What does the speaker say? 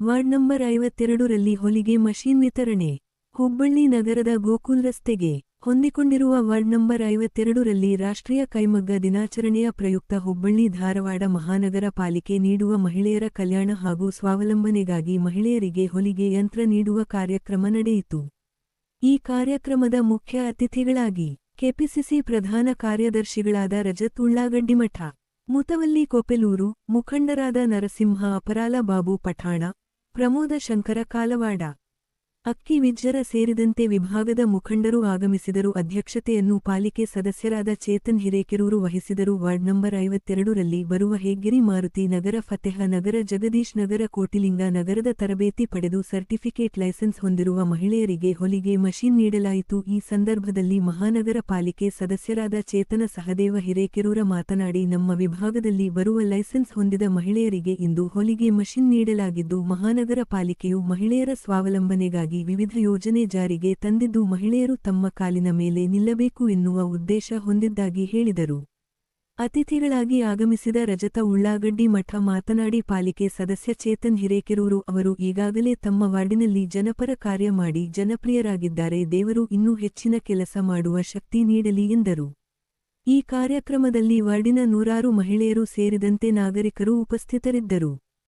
Ward number 52ರಲ್ಲಿ ಹೊಲಿಗೆ machine ವಿತರಣೆ. ಹುಬ್ಬಳ್ಳಿ ನಗರದ ಗೋಕುಲ್ ರಸ್ತೆಗೆ ಹೊಂದಿಕೊಂಡಿರುವ ವಾರ್ಡ್ ನಂಬರ್ 52ರಲ್ಲಿ ರಾಷ್ಟ್ರೀಯ ಕೈಮಗ್ಗ ದಿನಾಚರಣೆಯ ಪ್ರಯುಕ್ತ ಹುಬ್ಬಳ್ಳಿ ಧಾರವಾಡ ಮಹಾನಗರ ಪಾಲಿಕೆ ನೀಡುವ ಮಹಿಳೆಯರ ಕಲ್ಯಾಣ ಹಾಗೂ ಸ್ವಾವಲಂಬನೆಗಾಗಿ ಮಹಿಳೆಯರಿಗೆ ಹೊಲಿಗೆ ಯಂತ್ರ ನೀಡುವ ಕಾರ್ಯಕ್ರಮ ನಡೆಯಿತು. ಈ ಕಾರ್ಯಕ್ರಮದ ಮುಖ್ಯ ಅತಿಥಿಗಳಾಗಿ ಕೆಪಿಸಿಸಿ ಪ್ರಧಾನ ಕಾರ್ಯದರ್ಶಿಗಳಾದ ರಜತ್ ಉಳ್ಳಾಗಡ್ಡಿಮಠ, ಮುತವಲ್ಲಿ ಕೊಪೆಲೂರು, ಮುಖಂಡರಾದ ನರಸಿಂಹ ಅಪರಾಲ, ಬಾಬು ಪಠಾಣ, ಪ್ರಮೋದ ಶಂಕರ ಕಾಲವಾಡ, ಅಕ್ಕಿ ವಿಜ್ಜರ ಸೇರಿದಂತೆ ವಿಭಾಗದ ಮುಖಂಡರು ಆಗಮಿಸಿದರು. ಅಧ್ಯಕ್ಷತೆಯನ್ನು ಪಾಲಿಕೆ ಸದಸ್ಯರಾದ ಚೇತನ್ ಹಿರೇಕೆರೂರು ವಹಿಸಿದರು. ವಾರ್ಡ್ ನಂಬರ್ 52ರಲ್ಲಿ ಬರುವ ಹೆಗ್ಗಿರಿ ಮಾರುತಿ ನಗರ, ಫತೆಹ ನಗರ, ಜಗದೀಶ್ ನಗರ, ಕೋಟಿಲಿಂಗ ನಗರದ ತರಬೇತಿ ಪಡೆದು ಸರ್ಟಿಫಿಕೇಟ್ ಲೈಸೆನ್ಸ್ ಹೊಂದಿರುವ ಮಹಿಳೆಯರಿಗೆ ಹೊಲಿಗೆ ಮಷೀನ್ ನೀಡಲಾಯಿತು. ಈ ಸಂದರ್ಭದಲ್ಲಿ ಮಹಾನಗರ ಪಾಲಿಕೆ ಸದಸ್ಯರಾದ ಚೇತನ ಸಹದೇವ ಹಿರೇಕೆರೂರ ಮಾತನಾಡಿ, ನಮ್ಮ ವಿಭಾಗದಲ್ಲಿ ಬರುವ ಲೈಸೆನ್ಸ್ ಹೊಂದಿದ ಮಹಿಳೆಯರಿಗೆ ಇಂದು ಹೊಲಿಗೆ ಮಷೀನ್ ನೀಡಲಾಗಿದ್ದು, ಮಹಾನಗರ ಪಾಲಿಕೆಯು ಮಹಿಳೆಯರ ಸ್ವಾವಲಂಬನೆಗಾಗಿ ವಿವಿಧ ಯೋಜನೆ ಜಾರಿಗೆ ತಂದಿದ್ದು, ಮಹಿಳೆಯರು ತಮ್ಮ ಕಾಲಿನ ಮೇಲೆ ನಿಲ್ಲಬೇಕು ಎನ್ನುವ ಉದ್ದೇಶ ಹೊಂದಿದ್ದಾಗಿ ಹೇಳಿದರು. ಅತಿಥಿಗಳಾಗಿ ಆಗಮಿಸಿದ ರಜತ ಉಳ್ಳಾಗಡ್ಡಿ ಮಠ ಮಾತನಾಡಿ, ಪಾಲಿಕೆ ಸದಸ್ಯ ಚೇತನ್ ಹಿರೇಕೆರೂರು ಅವರು ಈಗಾಗಲೇ ತಮ್ಮ ವಾರ್ಡಿನಲ್ಲಿ ಜನಪರ ಕಾರ್ಯ ಮಾಡಿ ಜನಪ್ರಿಯರಾಗಿದ್ದಾರೆ. ದೇವರು ಇನ್ನೂ ಹೆಚ್ಚಿನ ಕೆಲಸ ಮಾಡುವ ಶಕ್ತಿ ನೀಡಲಿ ಎಂದರು. ಈ ಕಾರ್ಯಕ್ರಮದಲ್ಲಿ ವಾರ್ಡಿನ ನೂರಾರು ಮಹಿಳೆಯರು ಸೇರಿದಂತೆ ನಾಗರಿಕರು ಉಪಸ್ಥಿತರಿದ್ದರು.